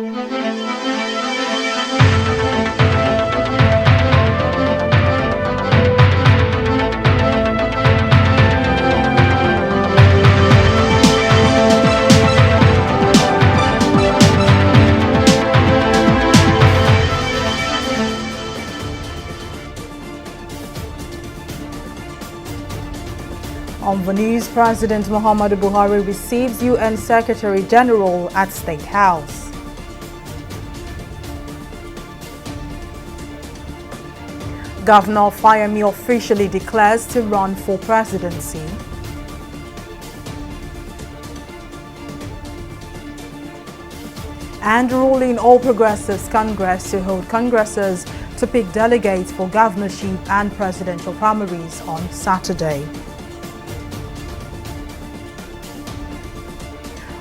On the news, President Muhammadu Buhari receives UN Secretary General at State House. Governor Fayemi officially declares to run for presidency. And ruling All Progressives Congress to hold congresses to pick delegates for governorship and presidential primaries on Saturday.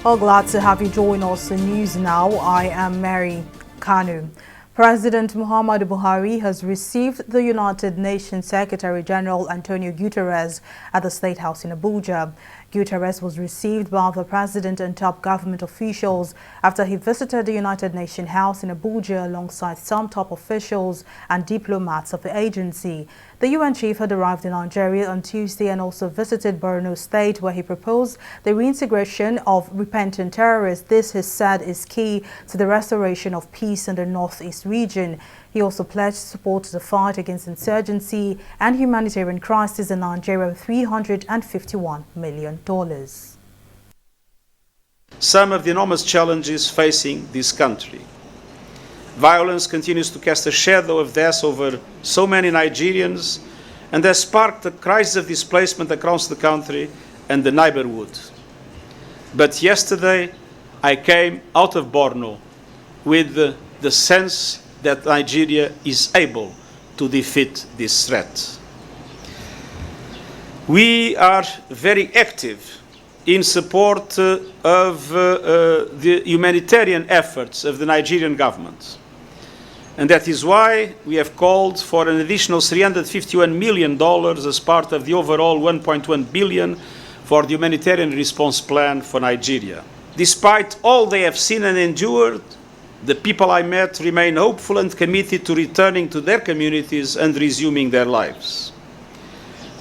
Well, glad to have you join us in News Now. I am Mary Kanu. President Muhammadu Buhari has received the United Nations Secretary General Antonio Guterres at the State House in Abuja. Guterres was received by the President and top government officials after he visited the United Nations House in Abuja alongside some top officials and diplomats of the agency. The UN chief had arrived in Nigeria on Tuesday and also visited Borno State, where he proposed the reintegration of repentant terrorists. This, he said, is key to the restoration of peace in the northeast region. He also pledged support to the fight against insurgency and humanitarian crisis in Nigeria with $351 million. Some of the enormous challenges facing this country. Violence continues to cast a shadow of death over so many Nigerians and has sparked a crisis of displacement across the country and the neighborhood. But yesterday I came out of Borno with the sense that Nigeria is able to defeat this threat. We are very active in support of the humanitarian efforts of the Nigerian government. And that is why we have called for an additional $351 million as part of the overall $1.1 billion for the humanitarian response plan for Nigeria. Despite all they have seen and endured, the people I met remain hopeful and committed to returning to their communities and resuming their lives.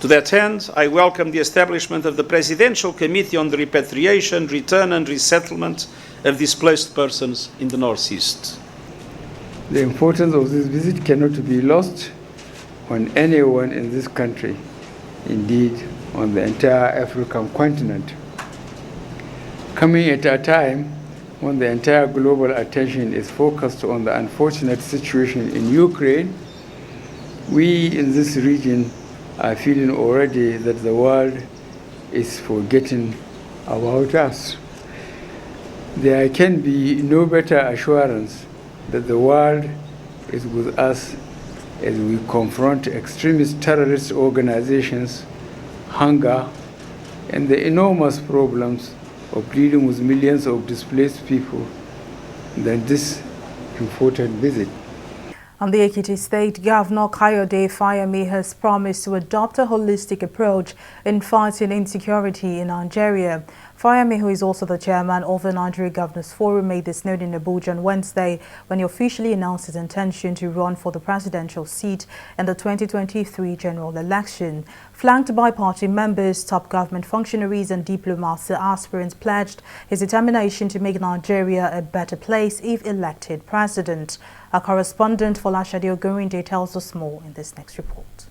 To that end, I welcome the establishment of the Presidential Committee on the Repatriation, Return and Resettlement of Displaced Persons in the Northeast. The importance of this visit cannot be lost on anyone in this country, indeed on the entire African continent. Coming at a time when the entire global attention is focused on the unfortunate situation in Ukraine, we in this region are feeling already that the world is forgetting about us. There can be no better assurance that the world is with us as we confront extremist terrorist organizations, hunger, and the enormous problems of dealing with millions of displaced people than this important visit. And the Ekiti State Governor Kayode Fayemi has promised to adopt a holistic approach in fighting insecurity in Nigeria. Fayemi, who is also the chairman of the Nigeria Governors Forum, made this known in Abuja on Wednesday when he officially announced his intention to run for the presidential seat in the 2023 general election. Flanked by party members, top government functionaries and diplomats, the aspirant pledged his determination to make Nigeria a better place if elected president. Our correspondent Folashade Ogorinde tells us more in this next report.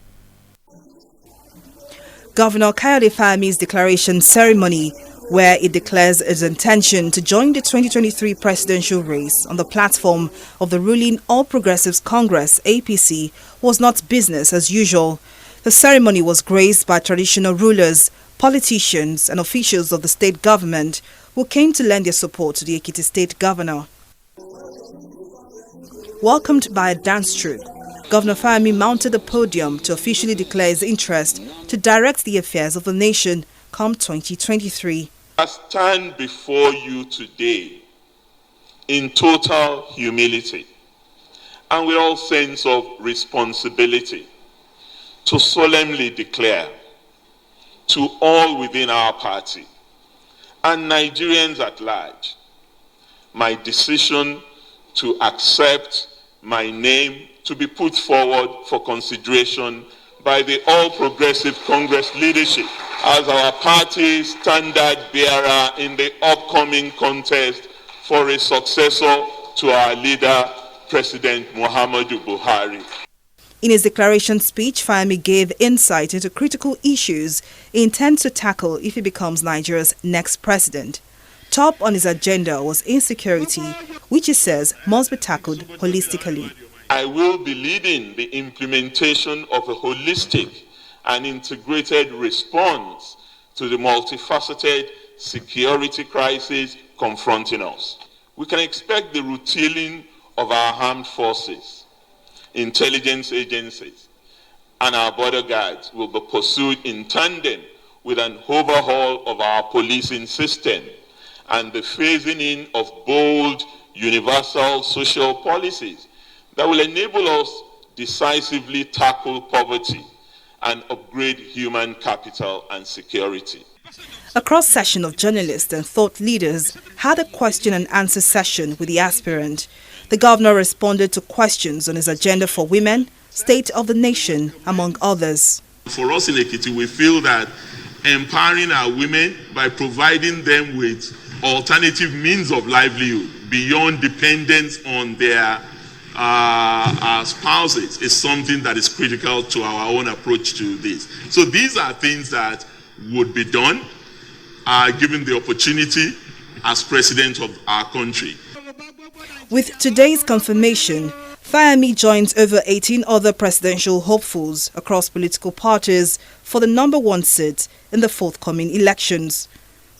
Governor Kayode Fayemi's declaration ceremony, where it declares its intention to join the 2023 presidential race on the platform of the ruling All Progressives Congress (APC), was not business as usual. The ceremony was graced by traditional rulers, politicians and officials of the state government who came to lend their support to the Ekiti State Governor. Welcomed by a dance troupe, Governor Fayemi mounted the podium to officially declare his interest to direct the affairs of the nation come 2023. I stand before you today in total humility and with all sense of responsibility to solemnly declare to all within our party and Nigerians at large my decision to accept my name to be put forward for consideration by the All Progressive Congress leadership as our party's standard bearer in the upcoming contest for a successor to our leader, President Muhammadu Buhari. In his declaration speech, Fayemi gave insight into critical issues he intends to tackle if he becomes Nigeria's next president. Top on his agenda was insecurity, which he says must be tackled holistically. I will be leading the implementation of a holistic and integrated response to the multifaceted security crisis confronting us. We can expect the retooling of our armed forces, intelligence agencies, and our border guards will be pursued in tandem with an overhaul of our policing system and the phasing in of bold, universal social policies that will enable us decisively tackle poverty and upgrade human capital and security. A cross-section of journalists and thought leaders had a question and answer session with the aspirant. The governor responded to questions on his agenda for women, state of the nation, among others. For us in Ekiti, we feel that empowering our women by providing them with alternative means of livelihood beyond dependence on their spouses is something that is critical to our own approach to this. So these are things that would be done given the opportunity as president of our country. With today's confirmation, Fayemi joins over 18 other presidential hopefuls across political parties for the #1 seat in the forthcoming elections.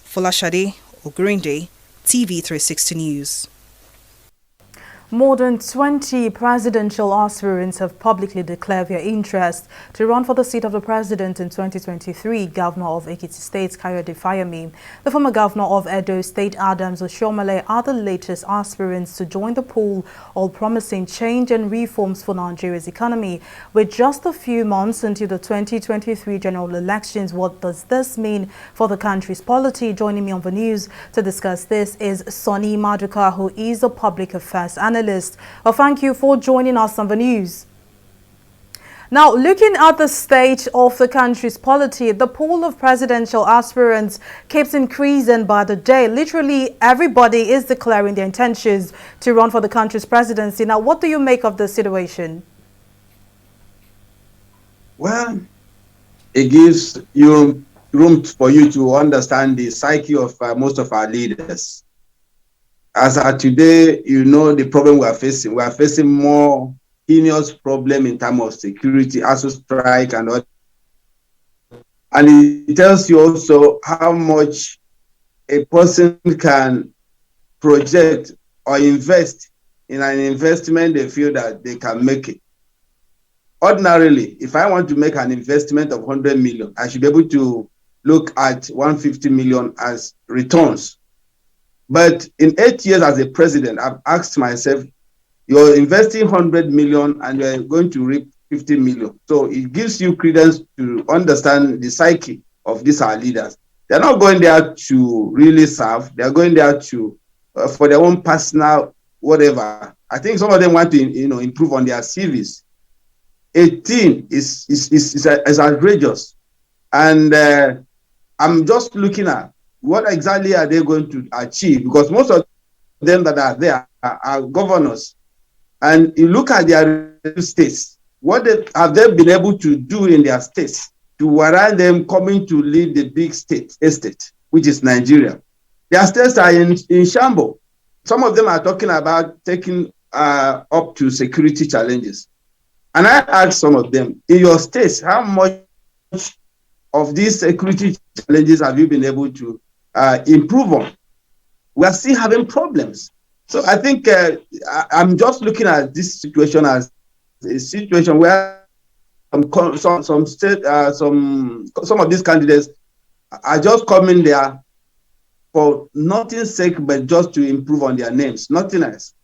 Folashade Ogurinde, TV360 News. More than 20 presidential aspirants have publicly declared their interest to run for the seat of the president in 2023, Governor of Ekiti State, Kayode Fayemi. The former governor of Edo State, Adams Oshiomhole, are the latest aspirants to join the pool, all promising change and reforms for Nigeria's economy. With just a few months until the 2023 general elections, what does this mean for the country's polity? Joining me on the news to discuss this is Sonny Maduka, who is a public affairs analyst. Well, thank you for joining us on the news. Now, looking at the state of the country's polity, the pool of presidential aspirants keeps increasing by the day. Literally, everybody is declaring their intentions to run for the country's presidency. Now, what do you make of the situation? Well, it gives you room for you to understand the psyche of most of our leaders. As of today, you know the problem we are facing. We are facing more heinous problem in terms of security, ASU strike and all. And it tells you also how much a person can project or invest in an investment they feel that they can make it. Ordinarily, if I want to make an investment of 100 million, I should be able to look at 150 million as returns. But in 8 years as a president, I've asked myself, you're investing 100 million and you're going to reap 50 million. So it gives you credence to understand the psyche of these our leaders. They're not going there to really serve. They're going there to for their own personal whatever. I think some of them want to improve on their CVs. 18 is outrageous. And I'm just looking at what exactly are they going to achieve? Because most of them that are there are governors. And you look at their states, what have they been able to do in their states to warrant them coming to lead the big estate, which is Nigeria? Their states are in shambles. Some of them are talking about taking up to security challenges. And I asked some of them, in your states, how much of these security challenges have you been able to improve on? We are still having problems. So I think I'm just looking at this situation as a situation where some of these candidates are just coming there for nothing's sake but just to improve on their names, nothing else.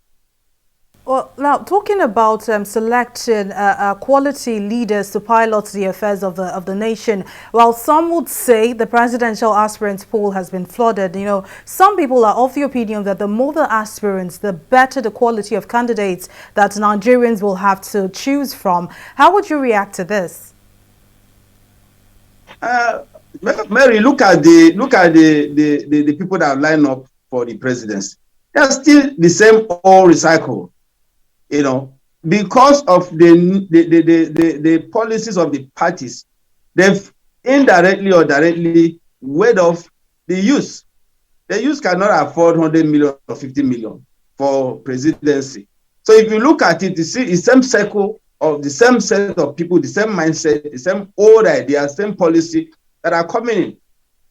Well, now talking about selecting quality leaders to pilot the affairs of the nation, while some would say the presidential aspirants pool has been flooded, some people are of the opinion that the more the aspirants, the better the quality of candidates that Nigerians will have to choose from. How would you react to this? Mary, look at the people that line up for the presidency. They're still the same old recycle. Because of the policies of the parties, they've indirectly or directly weighed off the youth. The youth cannot afford 100 million or 50 million for presidency. So if you look at it, you see the same circle of the same set of people, the same mindset, the same old ideas, same policy that are coming in.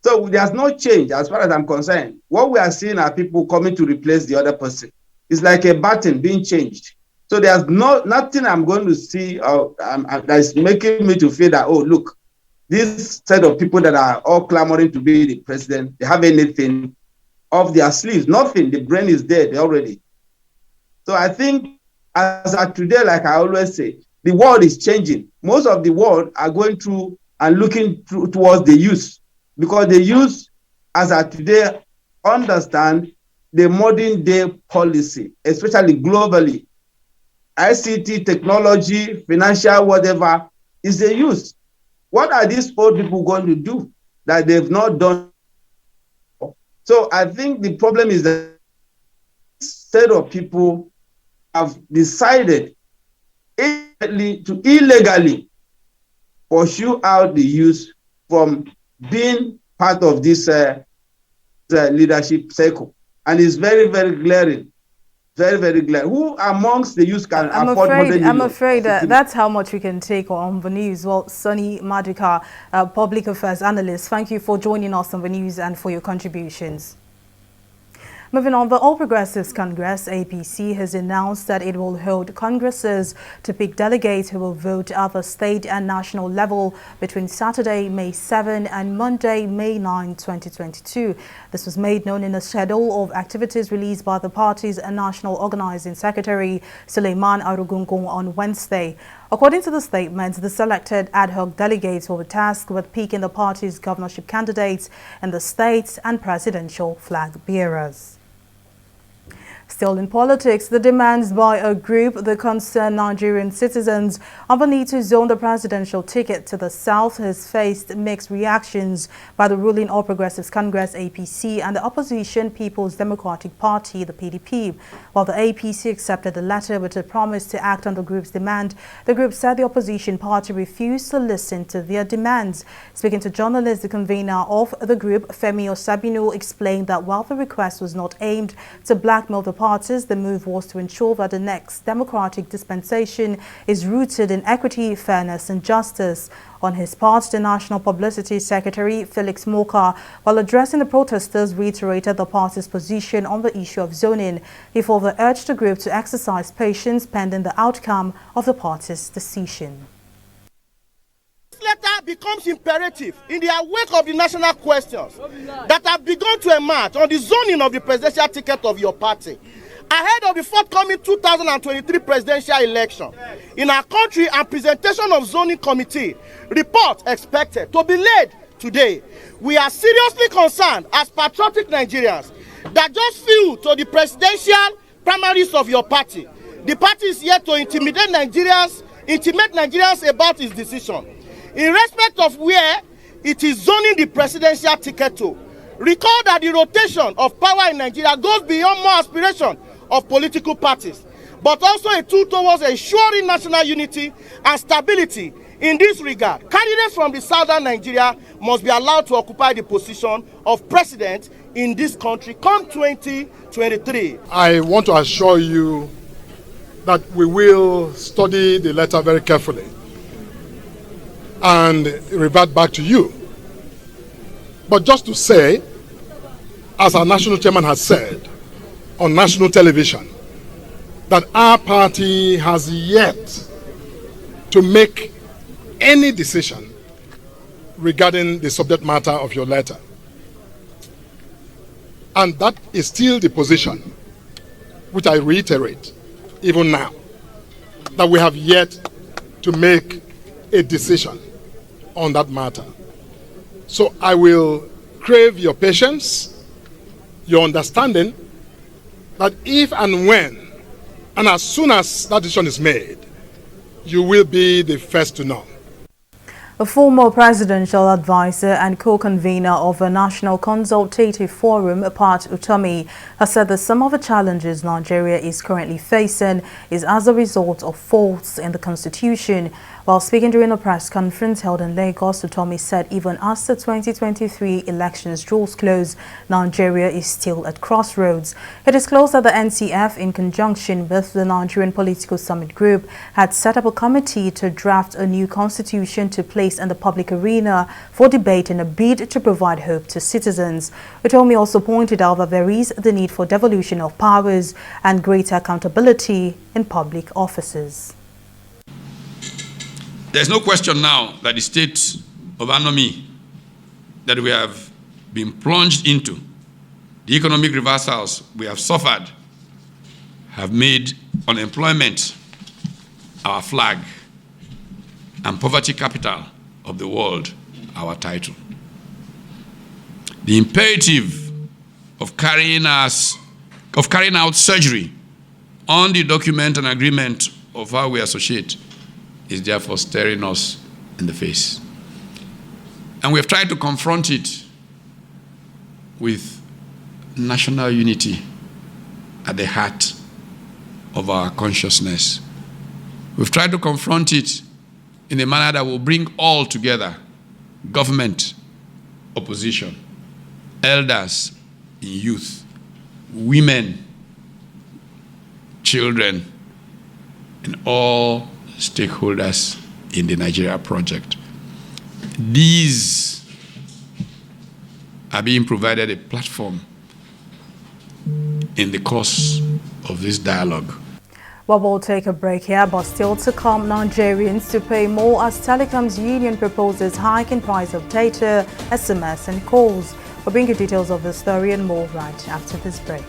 So there's no change as far as I'm concerned. What we are seeing are people coming to replace the other person. It's like a button being changed. So there's nothing I'm going to see that's making me to feel that, oh, look, this set of people that are all clamoring to be the president, they have anything off their sleeves. Nothing. The brain is dead already. So I think as of today, like I always say, the world is changing. Most of the world are going through and looking towards the youth, because the youth, as of today, understand the modern day policy, especially globally. ICT, technology, financial, whatever, is the use. What are these old people going to do that they've not done? So I think the problem is that this set of people have decided to illegally pursue out the youth from being part of this leadership circle. And it's very, very glaring. Very, very glad. Who amongst the youth can afford 100 million? I'm afraid that's how much we can take on the news. Well, Sonny Maduka, public affairs analyst, thank you for joining us on the news and for your contributions. Moving on, the All Progressives Congress, APC, has announced that it will hold congresses to pick delegates who will vote at the state and national level between Saturday, May 7 and Monday, May 9, 2022. This was made known in a schedule of activities released by the party's National Organizing Secretary, Suleiman Arugungun, on Wednesday. According to the statement, the selected ad hoc delegates will be tasked with picking the party's governorship candidates in the states and presidential flag bearers. Still in politics, the demands by a group that concern Nigerian citizens on the need to zone the presidential ticket to the south has faced mixed reactions by the ruling All Progressives Congress APC and the opposition People's Democratic Party, the PDP. While the APC accepted the letter with a promise to act on the group's demand, the group said the opposition party refused to listen to their demands. Speaking to journalists, the convener of the group, Femi Osabinu, explained that while the request was not aimed to blackmail the parties, the move was to ensure that the next democratic dispensation is rooted in equity, fairness and justice. On his part, the National Publicity Secretary, Felix Moka, while addressing the protesters, reiterated the party's position on the issue of zoning. He further urged the group to exercise patience pending the outcome of the party's decision. This letter becomes imperative in the wake of the national questions that have begun to emerge on the zoning of the presidential ticket of your party ahead of the forthcoming 2023 presidential election. In our country, and presentation of zoning committee report expected to be laid today. We are seriously concerned as patriotic Nigerians that just flew to the presidential primaries of your party. The party is here to intimidate Nigerians about its decision. In respect of where it is zoning the presidential ticket to, recall that the rotation of power in Nigeria goes beyond more aspiration of political parties, but also a tool towards ensuring national unity and stability. In this regard, candidates from the southern Nigeria must be allowed to occupy the position of president in this country come 2023. I want to assure you that we will study the letter very carefully and revert back to you. But just to say, as our national chairman has said on national television, that our party has yet to make any decision regarding the subject matter of your letter. And that is still the position, which I reiterate, even now, that we have yet to make a decision on that matter. So I will crave your patience, your understanding, that if and when, and as soon as that decision is made, you will be the first to know. A former presidential advisor and co-convener of a National Consultative Forum, Pat Utomi, has said that some of the challenges Nigeria is currently facing is as a result of faults in the constitution. While speaking during a press conference held in Lagos, Utomi said even as the 2023 elections draws close, Nigeria is still at crossroads. He disclosed that the NCF, in conjunction with the Nigerian Political Summit Group, had set up a committee to draft a new constitution to place in the public arena for debate in a bid to provide hope to citizens. Utomi also pointed out that there is the need for devolution of powers and greater accountability in public offices. There's no question now that the state of anomy that we have been plunged into, the economic reversals we have suffered, have made unemployment our flag and poverty capital of the world our title. The imperative of carrying out surgery on the document and agreement of how we associate is therefore staring us in the face. And we have tried to confront it with national unity at the heart of our consciousness. We've tried to confront it in a manner that will bring all together: government, opposition, elders in youth, women, children, and all stakeholders in the Nigeria project. These are being provided a platform in the course of this dialogue. Well, we'll take a break here, but still to come, Nigerians to pay more as Telecoms Union proposes hike in price of data, SMS and calls. We'll bring you details of the story and more right after this break.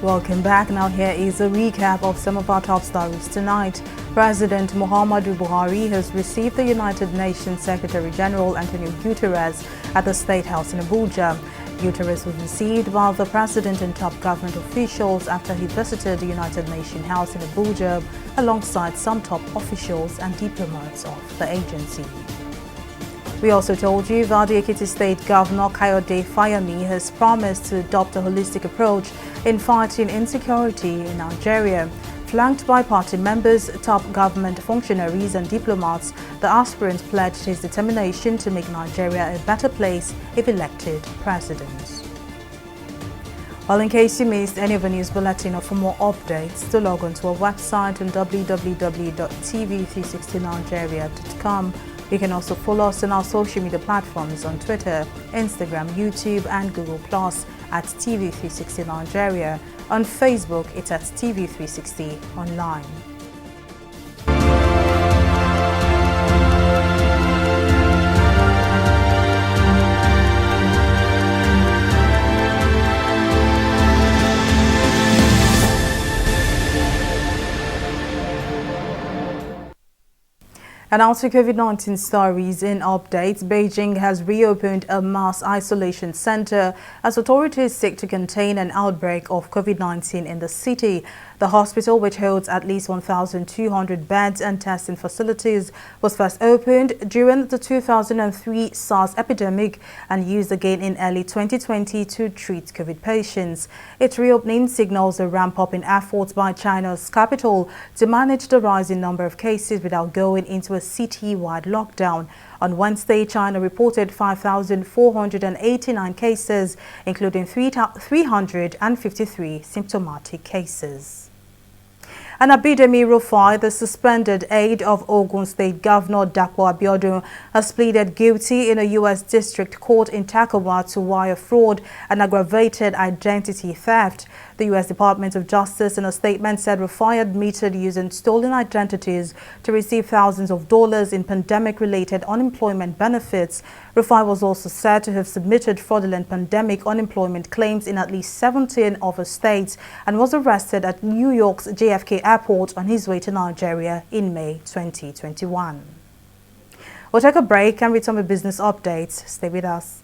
Welcome back. Now here is a recap of some of our top stories tonight. President Muhammadu Buhari has received the United Nations Secretary General Antonio Guterres at the State House in Abuja. Guterres was received by the President and top government officials after he visited the United Nations House in Abuja alongside some top officials and diplomats of the agency. We also told you that the Ekiti State Governor Kayode Fayemi has promised to adopt a holistic approach in fighting insecurity in Nigeria. Flanked by party members, top government functionaries and diplomats, the aspirant pledged his determination to make Nigeria a better place if elected president. Well, in case you missed any of the news bulletin or for more updates, to log on to our website on www.tv360nigeria.com. You can also follow us on our social media platforms on Twitter, Instagram, YouTube and Google Plus at TV360 Nigeria. On Facebook, it's at TV360 Online. And also COVID-19 stories in updates. Beijing has reopened a mass isolation center as authorities seek to contain an outbreak of COVID-19 in the city. The hospital, which holds at least 1,200 beds and testing facilities, was first opened during the 2003 SARS epidemic and used again in early 2020 to treat COVID patients. Its reopening signals a ramp-up in efforts by China's capital to manage the rising number of cases without going into a city-wide lockdown. On Wednesday, China reported 5,489 cases, including 353 symptomatic cases. And Abidemi Rufai, the suspended aide of Ogun State Governor Dapo Abiodun, has pleaded guilty in a U.S. District Court in Takawa to wire fraud and aggravated identity theft. The U.S. Department of Justice in a statement said Rufai admitted using stolen identities to receive thousands of dollars in pandemic-related unemployment benefits. Rufai was also said to have submitted fraudulent pandemic unemployment claims in at least 17 other states and was arrested at New York's JFK Airport on his way to Nigeria in May 2021. We'll take a break and return with business updates. Stay with us.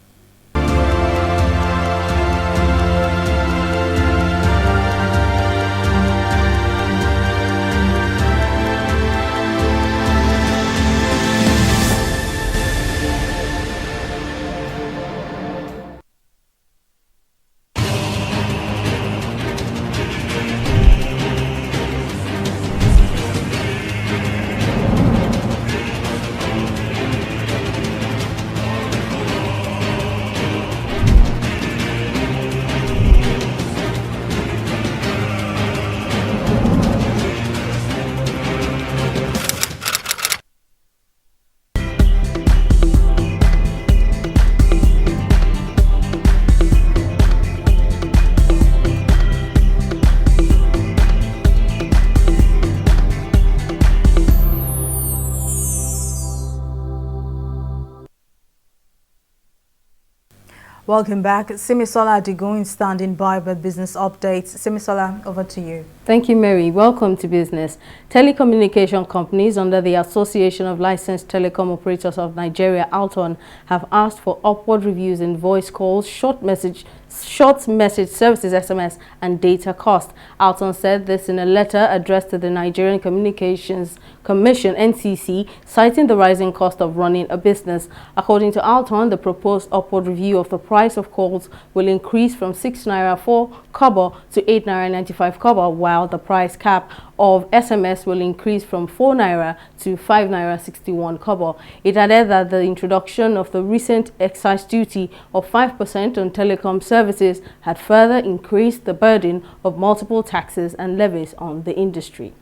Welcome back. Simisola Adigun standing by with business updates. Simisola, over to you. Thank you, Mary. Welcome to business. Telecommunication companies under the Association of Licensed Telecom Operators of Nigeria, ALTON, have asked for upward reviews in voice calls, short message services, SMS, and data cost. ALTON said this in a letter addressed to the Nigerian Communications Commission, NCC, citing the rising cost of running a business. According to ALTON, the proposed upward review of the price of calls will increase from 6 naira 4 kobo to 8 naira 95 kobo, while the price cap of SMS will increase from 4 naira to 5 naira 61 kobo. It added that the introduction of the recent excise duty of 5% on telecom services had further increased the burden of multiple taxes and levies on the industry.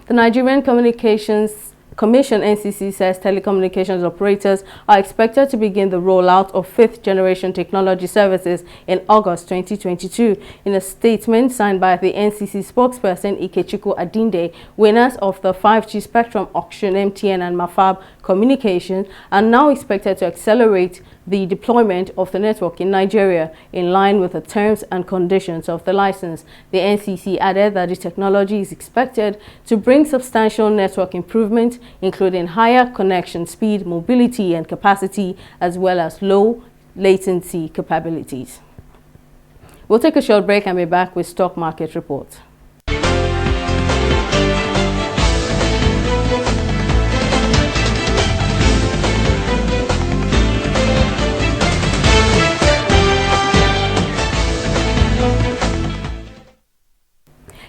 The Nigerian Communications Commission, NCC, says telecommunications operators are expected to begin the rollout of 5th generation technology services in August 2022. In a statement signed by the NCC spokesperson Ikechukwu Adinde, winners of the 5G spectrum auction, MTN and Mafab Communications, are now expected to accelerate the deployment of the network in Nigeria in line with the terms and conditions of the license. The NCC added that the technology is expected to bring substantial network improvement, including higher connection speed, mobility and capacity, as well as low latency capabilities. We'll take a short break and be back with stock market report.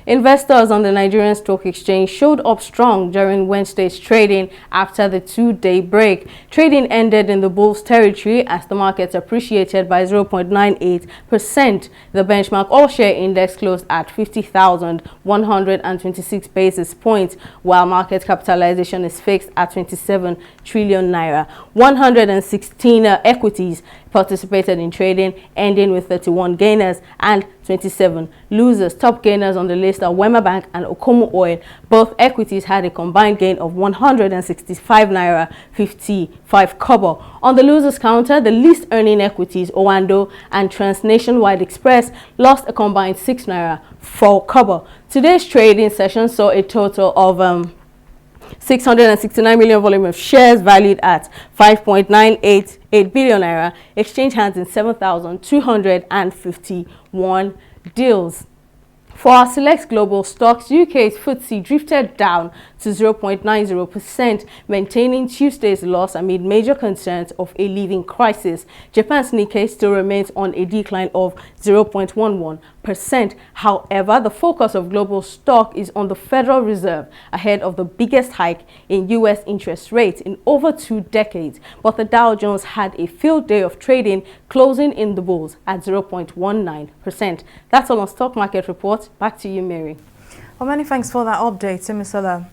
Investors on the Nigerian Stock Exchange showed up strong during Wednesday's trading after the two-day break. Trading ended in the bulls' territory as the markets appreciated by 0.98%. The benchmark all-share index closed at 50,126 basis points, while market capitalization is fixed at 27 trillion naira. 116 equities participated in trading, ending with 31 gainers and 27 losers. Top gainers on the list are Wema Bank and Okomu Oil. Both equities had a combined gain of 165 naira 55 kobo. On the losers counter, the least earning equities, Owando and Trans-Nationwide Express, lost a combined 6 naira 4 kobo. Today's trading session saw a total of 669 million volume of shares valued at 5.988 billion naira, exchange hands in 7,251 deals. For our select global stocks, UK's FTSE drifted down to 0.90%, maintaining Tuesday's loss amid major concerns of a living crisis. Japan's Nikkei still remains on a decline of 0.11%. However, the focus of global stock is on the Federal Reserve ahead of the biggest hike in U.S. interest rates in over 2 decades. But the Dow Jones had a field day of trading, closing in the bulls at 0.19%. That's all on Stock Market Report. Back to you, Mary. Well, many thanks for that update, Simisala.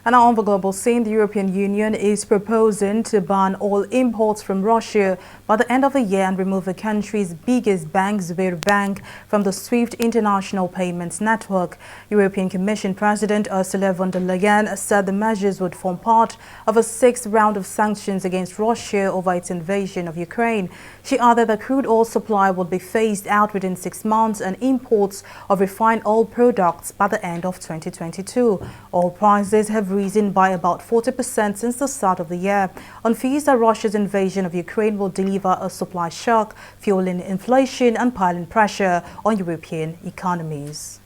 And now on the global scene, the European Union is proposing to ban all imports from Russia by the end of the year and remove the country's biggest bank, Sberbank, from the SWIFT International Payments Network. European Commission President Ursula von der Leyen said the measures would form part of a sixth round of sanctions against Russia over its invasion of Ukraine. She added that crude oil supply would be phased out within 6 months and imports of refined oil products by the end of 2022. Oil prices have risen by about 40% since the start of the year, on fears that Russia's invasion of Ukraine will deliver a supply shock, fueling inflation and piling pressure on European economies.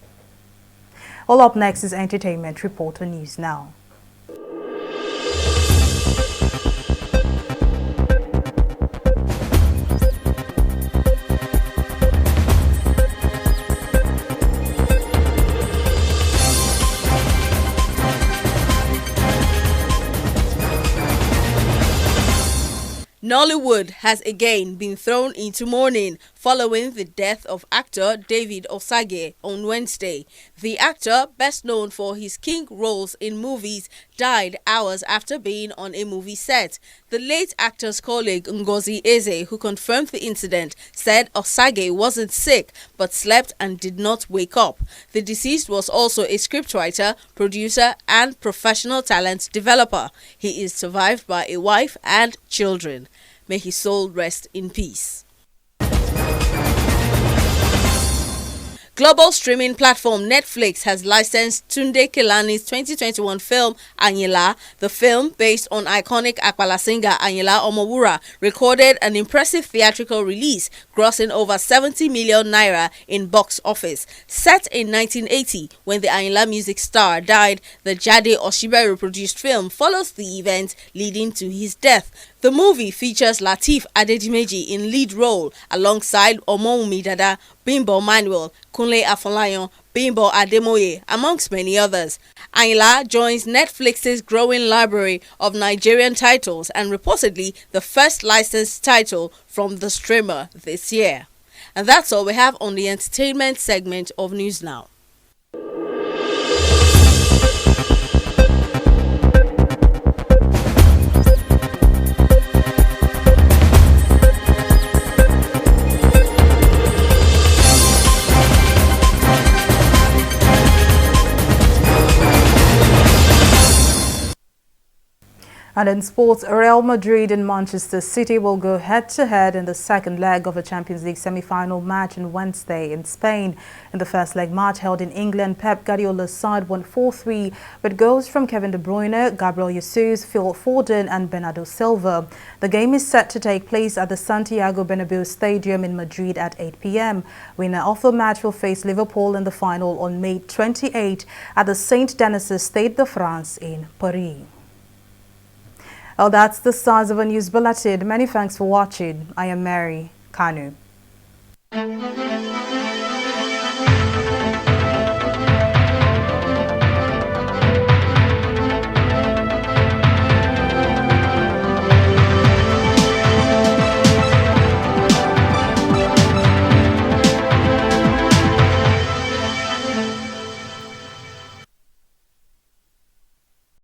All up next is Entertainment Reporter News Now. Nollywood has again been thrown into mourning following the death of actor David Osage on Wednesday. The actor, best known for his king roles in movies, died hours after being on a movie set. The late actor's colleague Ngozi Eze, who confirmed the incident, said Osage wasn't sick but slept and did not wake up. The deceased was also a scriptwriter, producer and professional talent developer. He is survived by a wife and children. May his soul rest in peace. Global streaming platform Netflix has licensed Tunde Kelani's 2021 film Anyila. The film, based on iconic Akpala singer Anyila Omowura, recorded an impressive theatrical release, grossing over 70 million naira in box office. Set in 1980, when the Anyila music star died, the Jade Oshibere-produced film follows the event leading to his death. The movie features Lateef Adedimeji in lead role alongside Omowumi Dada, Bimbo Manuel, Kunle Afolayan, Bimbo Ademoye, amongst many others. Anyila joins Netflix's growing library of Nigerian titles and reportedly the first licensed title from the streamer this year. And that's all we have on the entertainment segment of News Now. And in sports, Real Madrid and Manchester City will go head-to-head in the second leg of a Champions League semi-final match on Wednesday in Spain. In the first leg match held in England, Pep Guardiola's side won 4-3 with goals from Kevin De Bruyne, Gabriel Jesus, Phil Foden and Bernardo Silva. The game is set to take place at the Santiago Bernabeu Stadium in Madrid at 8 p.m. Winner of the match will face Liverpool in the final on May 28 at the Saint Denis Stade de France in Paris. Well, that's the size of a news bulletin. Many thanks for watching. I am Mary Kanu.